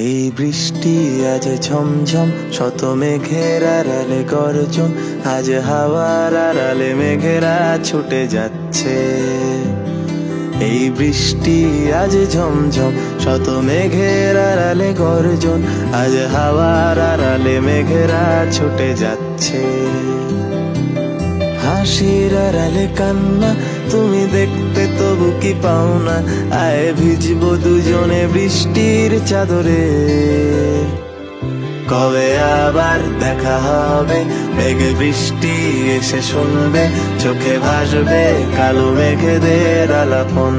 এই বৃষ্টি আজ ঝমঝম, শত মেঘের আড়ালে গর্জন, আজ হাওয়ার আড়ালে মেঘেরা ছুটে যাচ্ছে। এই বৃষ্টি আজ ঝমঝম, শত মেঘের আড়ালে গর্জন, আজ হাওয়ার আড়ালে মেঘেরা ছুটে যাচ্ছে। হাসির আড়ালে কান্না তুমি দেখতে তবু কি পাও না, আয় ভিজবো দুজনে বৃষ্টির চাদরে। কবে আবার দেখা হবে, মেঘে বৃষ্টি এসে শুনবে, চোখে ভাসবে কালো মেঘেদের আলাপন।